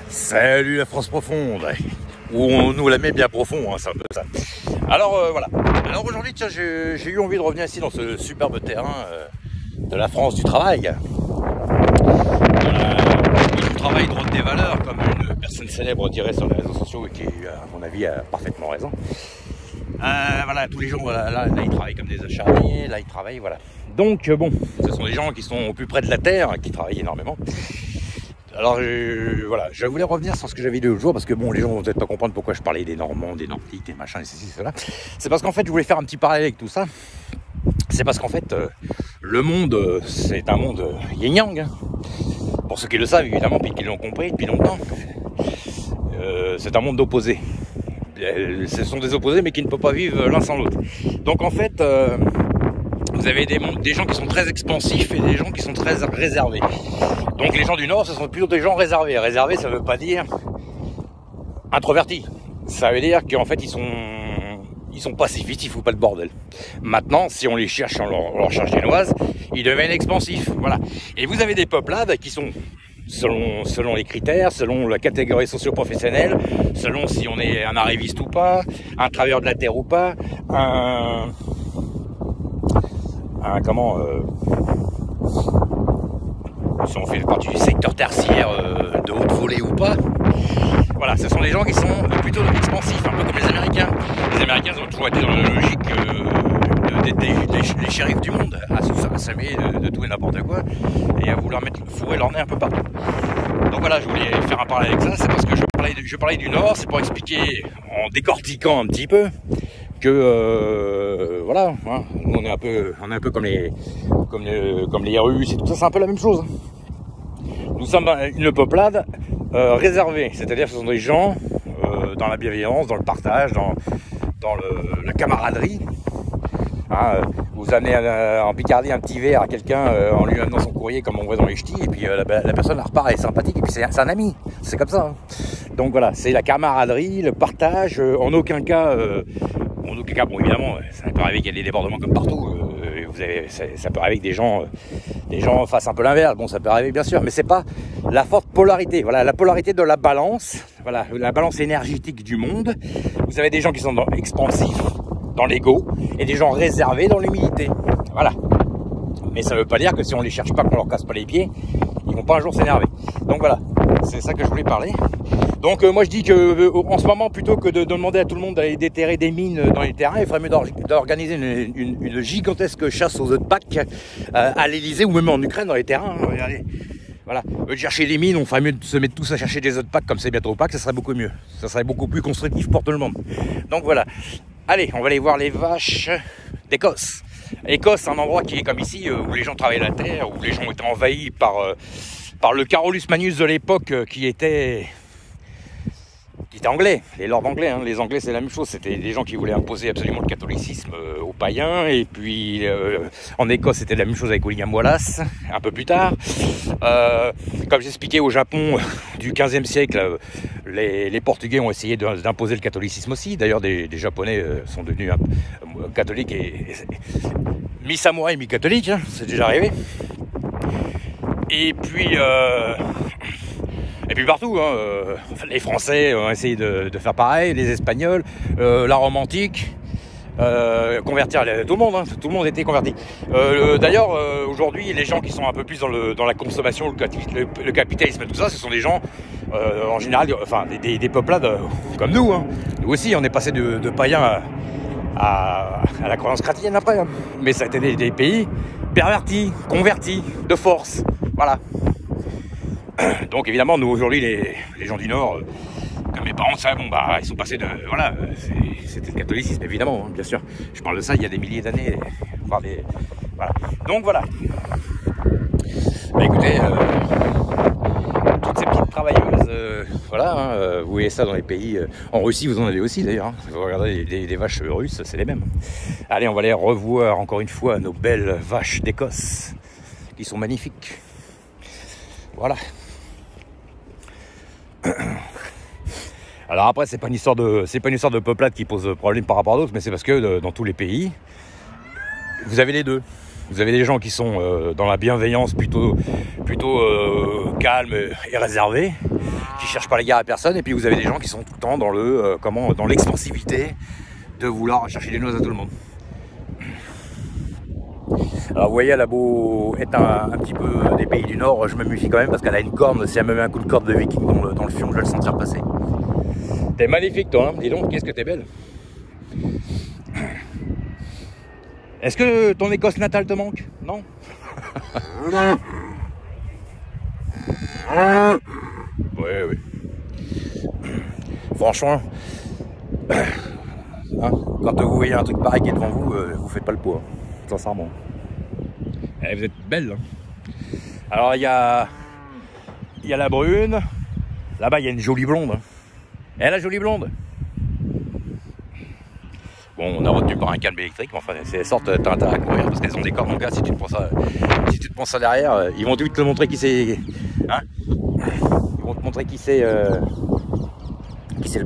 Salut la France profonde, où on nous la met bien profond, hein, c'est un peu ça. Alors voilà. Alors aujourd'hui, tiens, j'ai eu envie de revenir ici dans ce superbe terrain de la France du travail. Du travail droite des valeurs, comme une personne célèbre dirait sur les réseaux sociaux et qui, à mon avis, a parfaitement raison. Voilà, tous les gens, voilà, là ils travaillent comme des acharnés, là ils travaillent, voilà. Donc bon, ce sont des gens qui sont au plus près de la terre, qui travaillent énormément. Alors voilà, je voulais revenir sur ce que j'avais dit l'autre jour, parce que bon, les gens vont peut-être pas comprendre pourquoi je parlais des Normands, des Nordiques, des machins, et ceci, cela. C'est parce qu'en fait, je voulais faire un petit parallèle avec tout ça. C'est parce qu'en fait, le monde, c'est un monde yin-yang. Hein. Pour ceux qui le savent, évidemment, puis qui l'ont compris depuis longtemps, c'est un monde d'opposés. Ce sont des opposés, mais qui ne peuvent pas vivre l'un sans l'autre. Donc en fait, vous avez des gens qui sont très expansifs et des gens qui sont très réservés. Donc les gens du Nord, ce sont plutôt des gens réservés. Réservés, ça ne veut pas dire introvertis. Ça veut dire qu'en fait, ils sont pacifistes, ils foutent pas de bordel. Maintenant, si on les cherche, on leur cherche des noises, ils deviennent expansifs. Voilà. Et vous avez des peuplades qui sont, selon les critères, selon la catégorie socio-professionnelle, selon si on est un arriviste ou pas, un travailleur de la terre ou pas, si on fait partie du secteur tertiaire de haute volée ou pas. Voilà, ce sont des gens qui sont plutôt expansifs, un peu comme les Américains. Les Américains ont toujours été dans la logique des shérifs du monde, à s'aimer de tout et n'importe quoi, et à vouloir fourrer leur nez un peu partout. Donc voilà, je voulais faire un parallèle avec ça, c'est parce que je parlais du Nord, c'est pour expliquer, en décortiquant un petit peu, que voilà, hein, on est un peu comme les Russes et tout ça, c'est un peu la même chose. Nous sommes une peuplade réservée, c'est-à-dire que ce sont des gens dans la bienveillance, dans le partage, dans la camaraderie. Hein, vous amenez en Picardie un petit verre à quelqu'un en lui amenant son courrier comme on voit dans les ch'tis, et puis la personne repart, elle est sympathique, et puis c'est un ami, c'est comme ça. Hein. Donc voilà, c'est la camaraderie, le partage, en aucun cas, bon évidemment, ça peut arriver qu'il y ait des débordements comme partout, ça peut arriver que des gens fassent un peu l'inverse, bon ça peut arriver bien sûr, mais c'est pas la forte polarité, voilà, la polarité de la balance, voilà, la balance énergétique du monde. Vous avez des gens qui sont expansifs, dans l'ego, et des gens réservés dans l'humilité, voilà. Mais ça veut pas dire que si on les cherche pas, qu'on leur casse pas les pieds, ils vont pas un jour s'énerver. Donc voilà, c'est ça que je voulais parler. Donc moi je dis que en ce moment, plutôt que de demander à tout le monde d'aller déterrer des mines dans les terrains, il ferait mieux d'organiser une gigantesque chasse aux œufs de Pâques à l'Elysée ou même en Ukraine dans les terrains. Hein, regardez. Voilà, au lieu de chercher les mines, on ferait mieux de se mettre tous à chercher des œufs de Pâques, comme c'est bientôt Pâques, ça serait beaucoup mieux. Ça serait beaucoup plus constructif pour tout le monde. Donc voilà. Allez, on va aller voir les vaches d'Écosse. Écosse, c'est un endroit qui est comme ici, où les gens travaillent la terre, où les gens ont été envahis par le Carolus Magnus de l'époque, qui était anglais, les lords anglais. Hein. Les Anglais, c'est la même chose. C'était des gens qui voulaient imposer absolument le catholicisme aux païens. Et puis, en Écosse, c'était la même chose avec William Wallace, un peu plus tard. Comme j'expliquais, au Japon du 15e siècle, les Portugais ont essayé d'imposer le catholicisme aussi. D'ailleurs, des Japonais sont devenus catholiques et mi-samouraï, mi-catholique. Hein. C'est déjà arrivé. Et puis partout, hein, les Français ont essayé de faire pareil, les Espagnols, la Rome antique, convertir tout le monde, hein, tout le monde était converti. D'ailleurs, aujourd'hui, les gens qui sont un peu plus dans la consommation, le capitalisme et tout ça, ce sont des gens, en général, enfin des peuplades comme nous. Hein. Nous aussi, on est passé de païens à la croyance chrétienne après. Hein. Mais ça a été des pays pervertis, convertis, de force. Voilà. Donc évidemment, nous aujourd'hui, les gens du Nord, comme mes parents, ça, bon, bah, ils sont passés de... Voilà, c'était le catholicisme, évidemment, hein, bien sûr. Je parle de ça il y a des milliers d'années, voire des... Voilà. Donc voilà. Bah écoutez, toutes ces petites travailleuses, voilà, hein, vous voyez ça dans les pays... en Russie, vous en avez aussi d'ailleurs. Hein. Vous regardez des vaches russes, c'est les mêmes. Allez, on va aller revoir encore une fois nos belles vaches d'Écosse, qui sont magnifiques. Voilà. Alors après, c'est pas une histoire de peuplade qui pose problème par rapport à d'autres, mais c'est parce que dans tous les pays, vous avez les deux. Vous avez des gens qui sont dans la bienveillance plutôt calme et réservés, qui cherchent pas la guerre à personne, et puis vous avez des gens qui sont tout le temps dans le dans l'expansivité de vouloir chercher des noix à tout le monde. Alors vous voyez, elle a beau être un petit peu des pays du Nord, je me méfie quand même parce qu'elle a une corne. Si elle me met un coup de corde de viking dans le fion, je vais le sentir passer. T'es magnifique toi, hein, dis donc, qu'est-ce que t'es belle. Est-ce que ton Écosse natale te manque? Non. Oui. Franchement, hein, quand vous voyez un truc pareil qui est devant vous, vous faites pas le poids, sincèrement. Eh, vous êtes belle. Hein. Alors il y a la brune. Là-bas il y a une jolie blonde. Hein. Et la jolie blonde. Bon, on a retenu par un câble électrique, mais enfin c'est sorte t'as intérêt à courir parce qu'elles ont des cordes, mon gars. Si tu te prends ça derrière, ils vont vite te montrer qui c'est. Hein, ils vont te montrer qui c'est le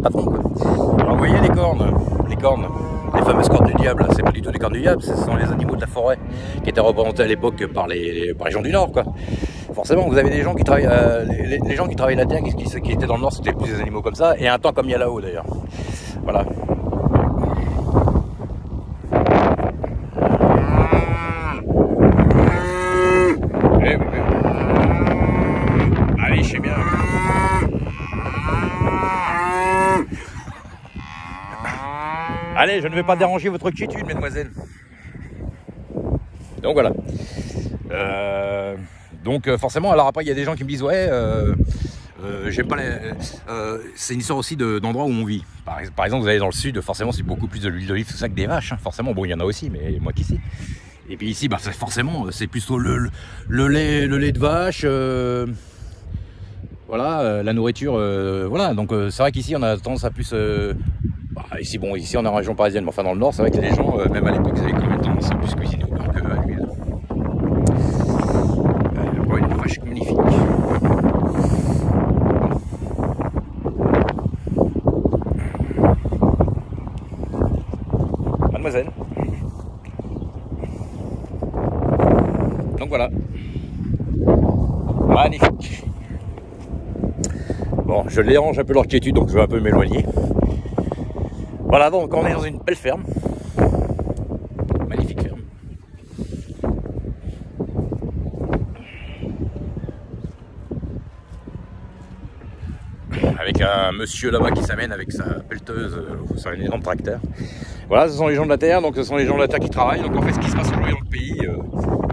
patron, quoi. Alors vous voyez les cornes, les fameuses cornes du diable, c'est pas du tout des cornes du diable, ce sont les animaux de la forêt qui étaient représentés à l'époque par les gens du Nord, quoi. Forcément, vous avez des gens qui travaillent, les gens qui travaillent la terre, qui étaient dans le Nord, c'était plus des animaux comme ça, et un temps comme il y a là-haut d'ailleurs. Voilà. Allez, je sais bien. Allez, je ne vais pas déranger votre quiétude, mesdemoiselles. Donc voilà. Donc forcément, alors après, il y a des gens qui me disent ouais, j'aime pas c'est une histoire aussi d'endroits où on vit. Par exemple, vous allez dans le sud, forcément, c'est beaucoup plus de l'huile d'olive, tout ça, que des vaches. Hein. Forcément, bon, il y en a aussi, mais moins qu'ici. Et puis ici, bah, forcément, c'est plutôt le lait de vache. Voilà, la nourriture, voilà. Donc c'est vrai qu'ici, on a tendance à plus. Ici, bon, ici on est en région parisienne, mais enfin dans le Nord, c'est vrai que les gens, même à l'époque, ils avaient quand même tendance à plus cuisiner au beurre qu'à l'huile. Encore une vache magnifique. Mademoiselle. Donc voilà. Magnifique. Bon, je dérange un peu leur quiétude, donc je vais un peu m'éloigner. Voilà, donc on est dans une belle ferme. Magnifique ferme. Avec un monsieur là-bas qui s'amène avec sa pelleteuse sur un énorme tracteur. Voilà, ce sont les gens de la terre, donc ce sont les gens de la terre qui travaillent. Donc en fait, ce qui se passe aujourd'hui dans le pays,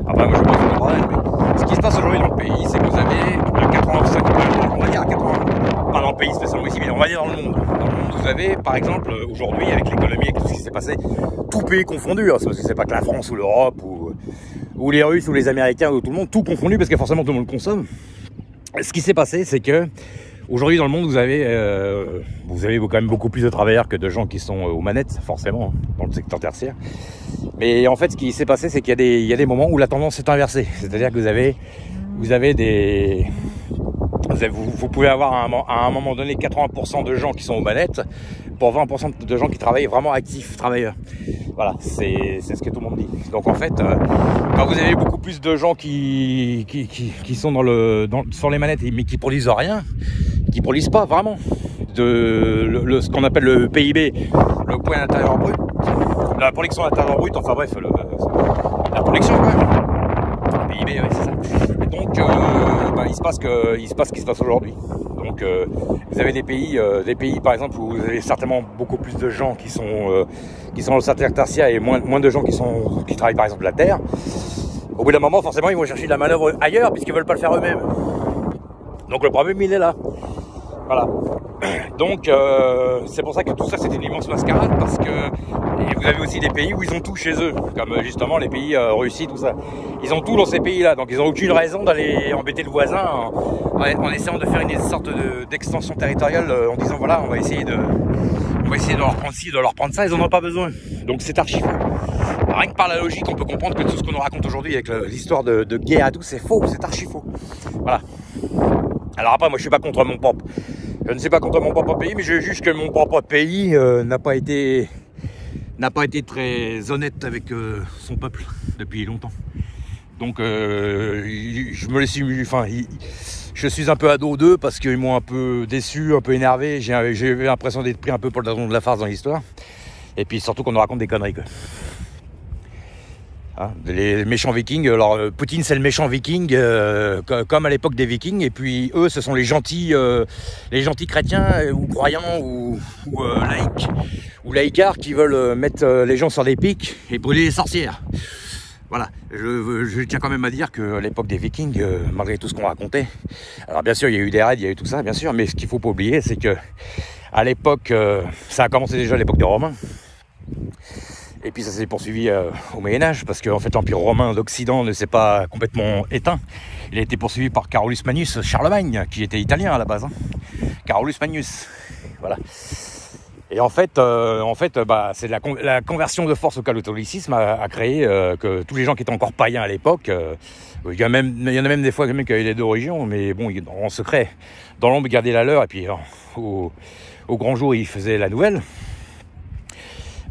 après moi je ne sais pas tout le bordel, mais ce qui se passe aujourd'hui dans le pays, c'est que vous avez à 85, on va dire à 80, pas dans le pays spécialement ici, mais on va dire dans le monde. Dans le monde, vous avez par exemple aujourd'hui avec l'économie et tout ce qui s'est passé, tout pays confondu, hein, parce que c'est pas que la France ou l'Europe ou les Russes ou les Américains ou tout le monde, tout confondu parce que forcément tout le monde consomme. Ce qui s'est passé, c'est que aujourd'hui dans le monde, vous avez quand même beaucoup plus de travailleurs que de gens qui sont aux manettes, forcément, hein, dans le secteur tertiaire. Mais en fait, ce qui s'est passé, c'est qu'il y a des moments où la tendance est inversée. C'est-à-dire que vous pouvez avoir à un moment donné 80% de gens qui sont aux manettes pour 20% de gens qui travaillent vraiment actifs, travailleurs. Voilà, c'est ce que tout le monde dit. Donc en fait, quand vous avez beaucoup plus de gens qui sont sur les manettes mais qui produisent rien, qui produisent pas vraiment ce qu'on appelle le PIB, le point intérieur brut, la production intérieure brute, enfin bref, la production quoi. Le PIB, ouais, c'est ça. Et donc il se passe ce qui se passe aujourd'hui. Donc vous avez des pays par exemple où vous avez certainement beaucoup plus de gens qui sont dans le secteur tertiaire et moins de gens qui travaillent par exemple la terre. Au bout d'un moment, forcément, ils vont chercher de la manœuvre ailleurs puisqu'ils veulent pas le faire eux-mêmes. Donc le problème, il est là. Voilà. Donc c'est pour ça que tout ça c'est une immense mascarade, parce que vous avez aussi des pays où ils ont tout chez eux, comme justement les pays Russie, tout ça. Ils ont tout dans ces pays-là, donc ils n'ont aucune raison d'aller embêter le voisin en essayant de faire une sorte d'extension territoriale en disant voilà, on va essayer de leur prendre ci, de leur prendre ça, ils n'en ont pas besoin. Donc c'est archi faux. Rien que par la logique, on peut comprendre que tout ce qu'on nous raconte aujourd'hui avec l'histoire de guerre et tout, c'est faux, c'est archi faux. Voilà. Alors après, moi je suis pas contre mon propre. Je ne suis pas contre mon propre pays, mais je juge que mon propre pays n'a pas été très honnête avec son peuple depuis longtemps. Donc je Je suis un peu ado d'eux parce qu'ils m'ont un peu déçu, un peu énervé. J'ai eu l'impression d'être pris un peu pour le dindon de la farce dans l'histoire. Et puis surtout qu'on nous raconte des conneries, quoi. Hein, les méchants vikings, alors Poutine c'est le méchant viking comme à l'époque des vikings, et puis eux ce sont les gentils chrétiens ou croyants ou laïcs ou laïcards qui veulent mettre les gens sur des pics et brûler les sorcières. Voilà, je tiens quand même à dire qu'à l'époque des vikings, malgré tout ce qu'on racontait, alors bien sûr il y a eu des raids, il y a eu tout ça bien sûr, mais ce qu'il faut pas oublier c'est que à l'époque, ça a commencé déjà à l'époque des Romains. Et puis ça s'est poursuivi au Moyen-Âge, parce qu'en fait l'Empire romain d'Occident ne s'est pas complètement éteint. Il a été poursuivi par Carolus Magnus Charlemagne, qui était italien à la base. Hein. Carolus Magnus, voilà. Et en fait, c'est la conversion de force au catholicisme a créé que tous les gens qui étaient encore païens à l'époque, il y en a même des fois qui avaient les deux religions, mais bon, en secret, dans l'ombre, ils gardaient la leur, et puis au grand jour, ils faisaient la nouvelle.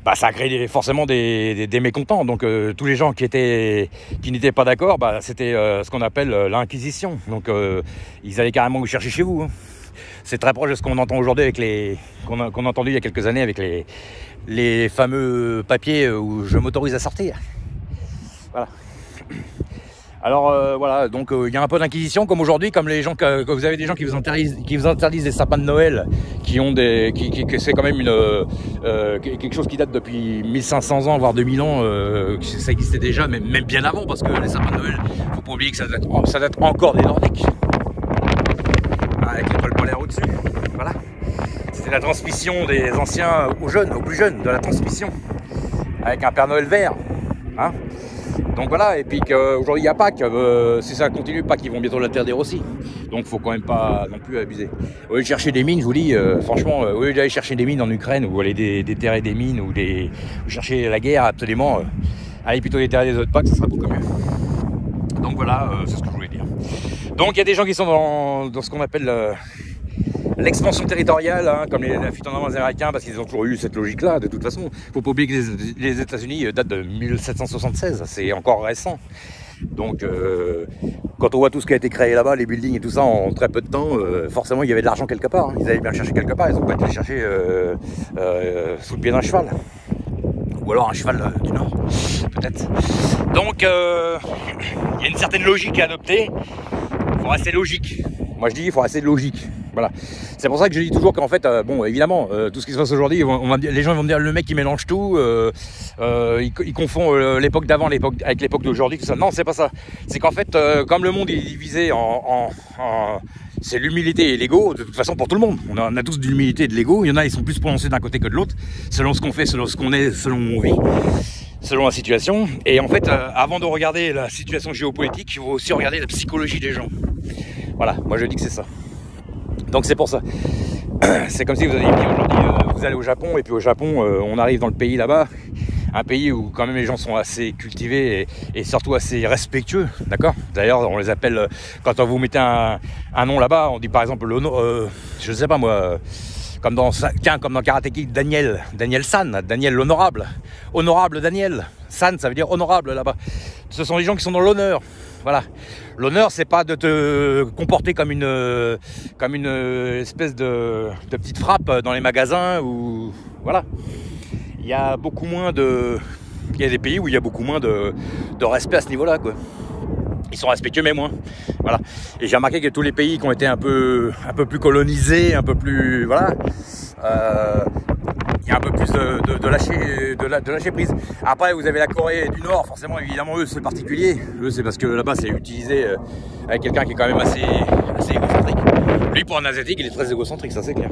Bah, ça a créé forcément des mécontents. Donc tous les gens qui n'étaient pas d'accord, bah, c'était ce qu'on appelle l'inquisition. Donc ils allaient carrément vous chercher chez vous. Hein. C'est très proche de ce qu'on entend aujourd'hui avec qu'on a entendu il y a quelques années avec les fameux papiers où je m'autorise à sortir. Voilà. Alors voilà, donc il y a un peu d'inquisition comme aujourd'hui, comme les gens que vous avez des gens qui vous interdisent des sapins de Noël, que c'est quand même quelque chose qui date depuis 1500 ans voire 2000 ans, ça existait déjà, mais même bien avant, parce que les sapins de Noël, faut pas oublier que ça date encore des Nordiques, avec l'étoile polaire au-dessus. Voilà, c'était la transmission des anciens aux plus jeunes, de la transmission, avec un Père Noël vert, hein. Donc voilà, et puis qu'aujourd'hui il y a Pâques, si ça continue, Pâques ils vont bientôt l'interdire aussi. Donc faut quand même pas non plus abuser. Au lieu de chercher des mines, je vous dis, franchement, au lieu d'aller chercher des mines en Ukraine, ou aller déterrer des mines, ou chercher la guerre, absolument, allez plutôt déterrer des autres Pâques, ça sera beaucoup mieux. Donc voilà, c'est ce que je voulais dire. Donc il y a des gens qui sont dans ce qu'on appelle l'expansion territoriale, hein, comme les futurement américains, parce qu'ils ont toujours eu cette logique-là. De toute façon, faut pas oublier que les États-Unis datent de 1776, c'est encore récent. Donc, quand on voit tout ce qui a été créé là-bas, les buildings et tout ça, en très peu de temps, forcément, il y avait de l'argent quelque part. Hein. Ils allaient bien le chercher quelque part. Ils ont pas été le chercher sous le pied d'un cheval, ou alors un cheval du Nord, peut-être. Donc, il y a une certaine logique à adopter. Il faut rester logique. Moi, je dis, il faut rester logique. Voilà. C'est pour ça que je dis toujours qu'en fait, bon, évidemment, tout ce qui se passe aujourd'hui, les gens vont me dire le mec qui mélange tout, il confond l'époque d'avant avec l'époque d'aujourd'hui, tout ça. Non, c'est pas ça. C'est qu'en fait, comme le monde est divisé c'est l'humilité et l'ego, de toute façon pour tout le monde. On a tous de l'humilité et de l'ego. Il y en a, ils sont plus prononcés d'un côté que de l'autre, selon ce qu'on fait, selon ce qu'on est, selon où on vit, selon la situation. Et en fait, avant de regarder la situation géopolitique, il faut aussi regarder la psychologie des gens. Voilà, moi je dis que c'est ça. Donc c'est pour ça. C'est comme si vous aviez dit aujourd'hui, vous allez au Japon, et puis au Japon, on arrive dans le pays là-bas, un pays où quand même les gens sont assez cultivés et surtout assez respectueux, d'accord. D'ailleurs, on les appelle, quand vous mettez un nom là-bas, on dit par exemple le nom, je sais pas moi, comme dans Karate Kid, Daniel San, Daniel l'honorable, honorable Daniel, San ça veut dire honorable là-bas. Ce sont les gens qui sont dans l'honneur. Voilà, l'honneur c'est pas de te comporter comme une espèce de petite frappe dans les magasins, ou voilà. Il y a des pays où il y a beaucoup moins de respect à ce niveau-là, quoi. Ils sont respectueux mais moins. Voilà. Et j'ai remarqué que tous les pays qui ont été un peu plus colonisés, un peu plus voilà, il y a un peu plus de lâcher prise. Après, vous avez la Corée du Nord, forcément, évidemment, eux, c'est particulier. Eux, c'est parce que là-bas, c'est utilisé avec quelqu'un qui est quand même assez égocentrique. Lui, pour un Asiatique, il est très égocentrique, ça c'est clair.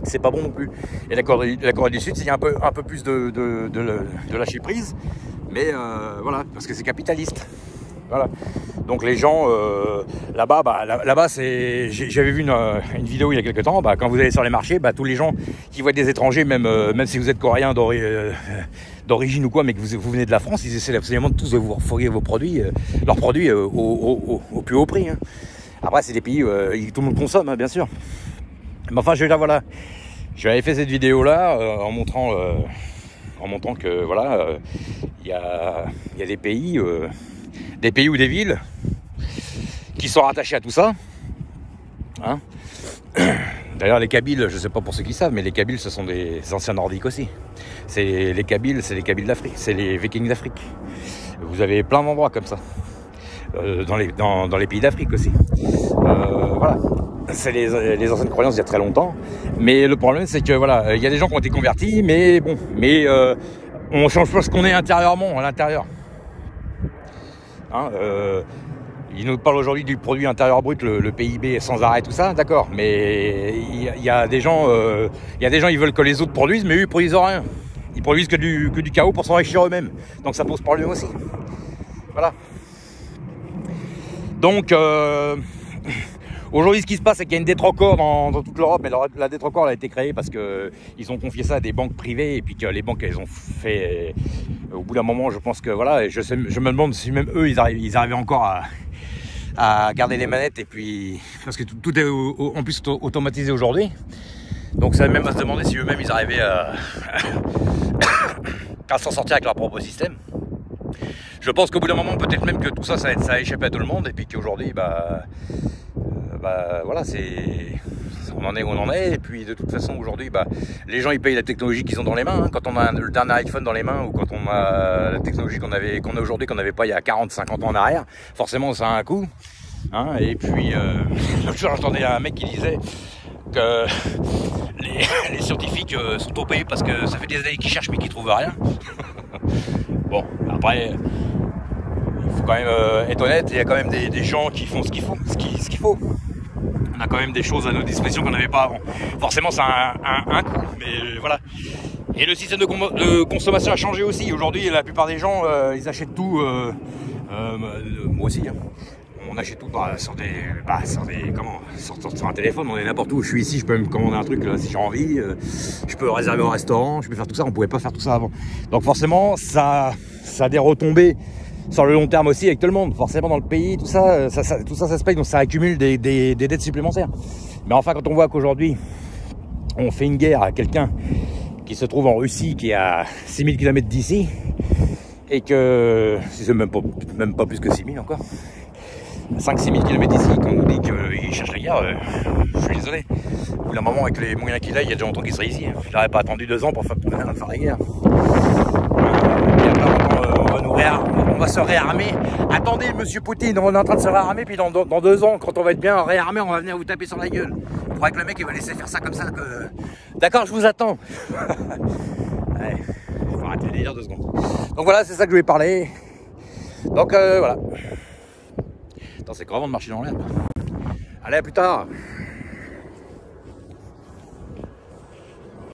C'est pas bon non plus. Et la Corée du Sud, il y a un peu plus de lâcher prise. Mais voilà, parce que c'est capitaliste. Voilà. Donc les gens là-bas, j'avais vu une vidéo il y a quelques temps, quand vous allez sur les marchés, tous les gens qui voient des étrangers, même si vous êtes coréen d'origine ou quoi, mais que vous venez de la France, ils essaient absolument tous de vous refourguer leurs produits au plus haut prix. Hein. Après, c'est des pays où tout le monde consomme, hein, bien sûr. Mais enfin, voilà. J'avais fait cette vidéo-là en montrant que voilà, il y a des pays ou des villes qui sont rattachés à tout ça, Hein. D'ailleurs, les Kabyles, je ne sais pas pour ceux qui savent, mais les Kabyles, ce sont des anciens nordiques aussi. C'est les Kabyles d'Afrique, c'est les Vikings d'Afrique. Vous avez plein d'endroits comme ça, dans les pays d'Afrique aussi. Voilà, c'est les anciennes croyances d'il y a très longtemps. Mais le problème, c'est que voilà, il y a des gens qui ont été convertis, mais bon, on change pas ce qu'on est intérieurement, à l'intérieur. Hein, il nous parle aujourd'hui du produit intérieur brut, le PIB sans arrêt, tout ça, d'accord. Mais il y a des gens, ils veulent que les autres produisent, mais eux, ils produisent rien. Ils produisent que du chaos pour s'enrichir eux-mêmes. Donc ça pose problème aussi. Voilà. Donc aujourd'hui, ce qui se passe, c'est qu'il y a une dette record dans toute l'Europe. Mais la dette record, elle a été créée parce que ils ont confié ça à des banques privées et puis que les banques, elles ont fait. Au bout d'un moment, je pense que voilà. Je me demande si même eux, ils arrivaient encore à garder les manettes et puis parce que tout est en plus automatisé aujourd'hui. Donc ça même à se demander si eux-mêmes ils arrivaient à s'en sortir avec leur propre système. Je pense qu'au bout d'un moment, peut-être même que tout ça a échappé à tout le monde et puis qu'aujourd'hui, voilà, on en est où on en est. Et puis de toute façon, aujourd'hui, les gens ils payent la technologie qu'ils ont dans les mains. Hein. Quand on a le dernier iPhone dans les mains ou quand on a la technologie qu'on a aujourd'hui, qu'on n'avait pas il y a 40-50 ans en arrière, forcément ça a un coût. Hein. Et puis, l'autre jour, j'entendais un mec qui disait que les scientifiques sont trop payés parce que ça fait des années qu'ils cherchent mais qu'ils trouvent rien. Bon, après, il faut quand même être honnête, il y a quand même des gens qui font ce qu'il faut. On a quand même des choses à notre disposition qu'on n'avait pas avant. Forcément, ça a un coût, mais voilà. Et le système de consommation a changé aussi. Aujourd'hui, la plupart des gens, ils achètent tout. Moi aussi, hein. On achète tout sur un téléphone. On est n'importe où. Je suis ici, je peux me commander un truc là, si j'ai envie. Je peux réserver au restaurant, je peux faire tout ça. On pouvait pas faire tout ça avant. Donc forcément, ça a des retombées sur le long terme aussi avec tout le monde. Forcément, dans le pays, tout ça se paye. Donc ça accumule des dettes supplémentaires. Mais enfin, quand on voit qu'aujourd'hui, on fait une guerre à quelqu'un qui se trouve en Russie, qui est à 6000 km d'ici, et que c'est même pas plus que 6000 encore. 5-6 000 km d'ici, quand on nous dit qu'il cherche la guerre, je suis désolé. Au bout d'un moment, avec les moyens qu'il a, il y a déjà longtemps qu'il serait ici. Il n'aurait pas attendu 2 ans pour faire la guerre. On va se réarmer. Attendez, monsieur Poutine, on est en train de se réarmer, puis dans 2 ans, quand on va être bien réarmé, on va venir vous taper sur la gueule. Vous croyez que le mec, il va laisser faire ça comme ça que... D'accord, je vous attends. Allez, je vais arrêter de dire 2 secondes. Donc voilà, c'est ça que je voulais parler. Donc voilà. Attends, c'est crevant de marcher dans l'herbe. Allez, à plus tard.